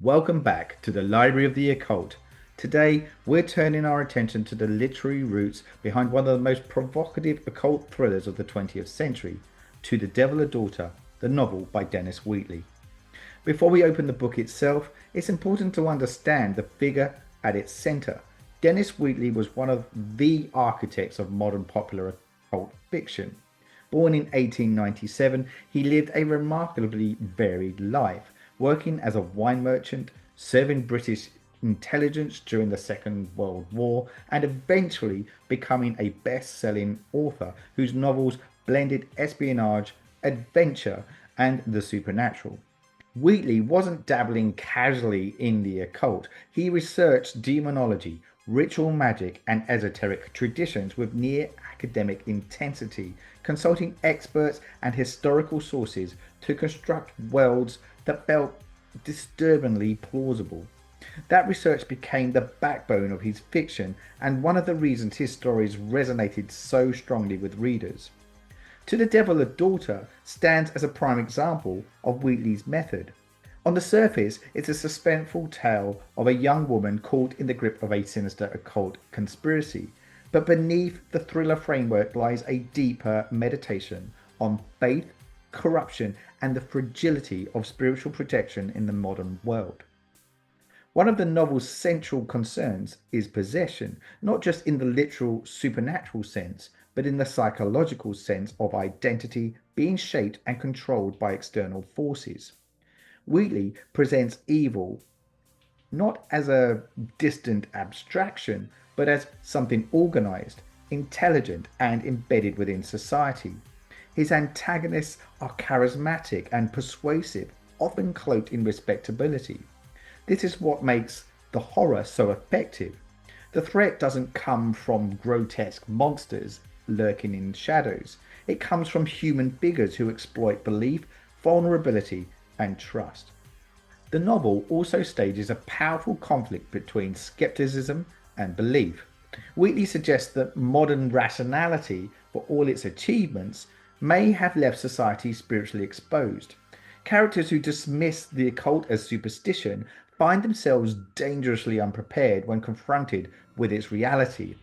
Welcome back to the Library of the Occult. Today, we're turning our attention to the literary roots behind one of the most provocative occult thrillers of the 20th century, To the Devil a Daughter, the novel by Dennis Wheatley. Before we open the book itself, it's important to understand the figure at its centre. Dennis Wheatley was one of the architects of modern popular occult fiction. Born in 1897, he lived a remarkably varied life, working as a wine merchant, serving British intelligence during the Second World War, and eventually becoming a best-selling author whose novels blended espionage, adventure, and the supernatural. Wheatley wasn't dabbling casually in the occult. He researched demonology, ritual magic, and esoteric traditions with near academic intensity, consulting experts and historical sources to construct worlds that felt disturbingly plausible. That research became the backbone of his fiction and one of the reasons his stories resonated so strongly with readers. To the Devil a Daughter stands as a prime example of Wheatley's method. On the surface, it's a suspenseful tale of a young woman caught in the grip of a sinister occult conspiracy, but beneath the thriller framework lies a deeper meditation on faith, corruption, and the fragility of spiritual protection in the modern world. One of the novel's central concerns is possession, not just in the literal supernatural sense, but in the psychological sense of identity being shaped and controlled by external forces. Wheatley presents evil not as a distant abstraction, but as something organized, intelligent, and embedded within society. His antagonists are charismatic and persuasive, often cloaked in respectability. This is what makes the horror so effective. The threat doesn't come from grotesque monsters lurking in shadows. It comes from human figures who exploit belief, vulnerability, and trust. The novel also stages a powerful conflict between skepticism and belief. Wheatley suggests that modern rationality, for all its achievements, may have left society spiritually exposed. Characters who dismiss the occult as superstition find themselves dangerously unprepared when confronted with its reality.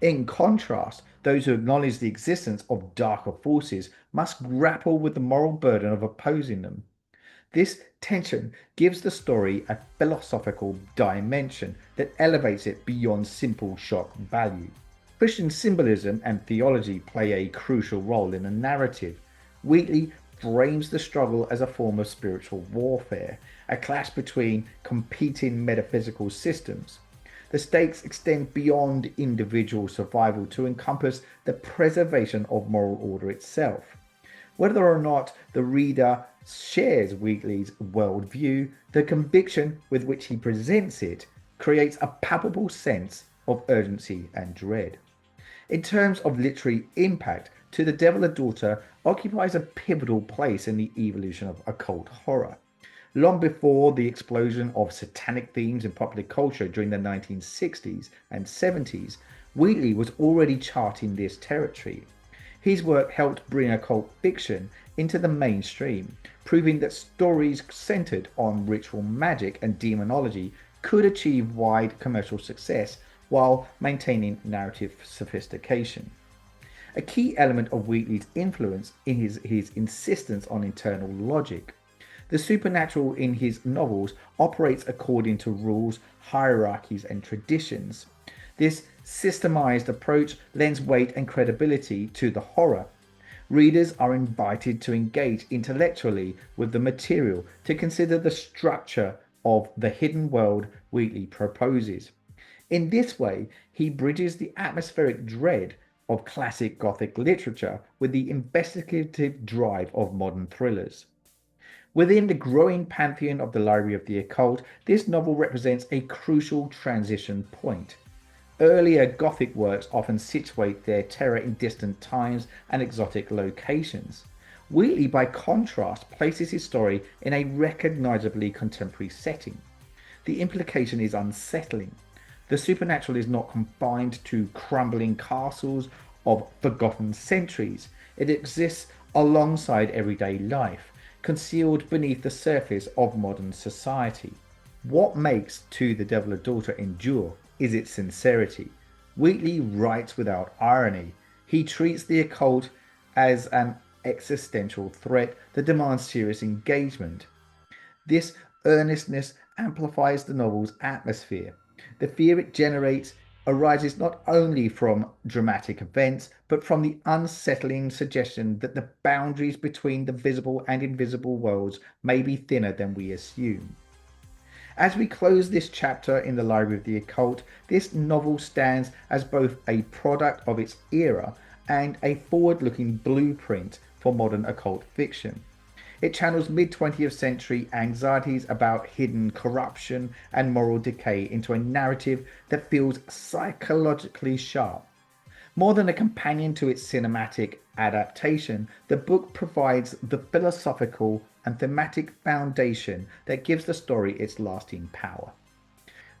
In contrast, those who acknowledge the existence of darker forces must grapple with the moral burden of opposing them. This tension gives the story a philosophical dimension that elevates it beyond simple shock value. Christian symbolism and theology play a crucial role in the narrative. Wheatley frames the struggle as a form of spiritual warfare, a clash between competing metaphysical systems. The stakes extend beyond individual survival to encompass the preservation of moral order itself. Whether or not the reader shares Wheatley's worldview, the conviction with which he presents it creates a palpable sense of urgency and dread. In terms of literary impact, To the Devil a Daughter occupies a pivotal place in the evolution of occult horror. Long before the explosion of satanic themes in popular culture during the 1960s and 70s, Wheatley was already charting this territory. His work helped bring occult fiction into the mainstream, proving that stories centered on ritual magic and demonology could achieve wide commercial success while maintaining narrative sophistication. A key element of Wheatley's influence is his insistence on internal logic. The supernatural in his novels operates according to rules, hierarchies, and traditions. This systemized approach lends weight and credibility to the horror. Readers are invited to engage intellectually with the material, to consider the structure of the hidden world Wheatley proposes. In this way, he bridges the atmospheric dread of classic Gothic literature with the investigative drive of modern thrillers. Within the growing pantheon of the Library of the Occult, this novel represents a crucial transition point. Earlier Gothic works often situate their terror in distant times and exotic locations. Wheatley, by contrast, places his story in a recognizably contemporary setting. The implication is unsettling. The supernatural is not confined to crumbling castles of forgotten centuries. It exists alongside everyday life, concealed beneath the surface of modern society. What makes To the Devil a Daughter endure is its sincerity. Wheatley writes without irony. He treats the occult as an existential threat that demands serious engagement. This earnestness amplifies the novel's atmosphere. The fear it generates arises not only from dramatic events, but from the unsettling suggestion that the boundaries between the visible and invisible worlds may be thinner than we assume. As we close this chapter in the Library of the Occult, this novel stands as both a product of its era and a forward-looking blueprint for modern occult fiction. It channels mid 20th century anxieties about hidden corruption and moral decay into a narrative that feels psychologically sharp. More than a companion to its cinematic adaptation, the book provides the philosophical and thematic foundation that gives the story its lasting power.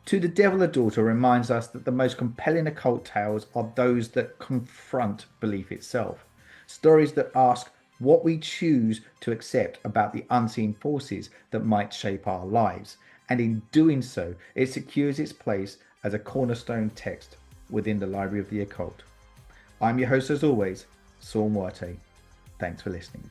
To the Devil a Daughter reminds us that the most compelling occult tales are those that confront belief itself. Stories that ask what we choose to accept about the unseen forces that might shape our lives, and in doing so, it secures its place as a cornerstone text within the Library of the Occult. I'm your host as always, Saul Muerte. Thanks for listening.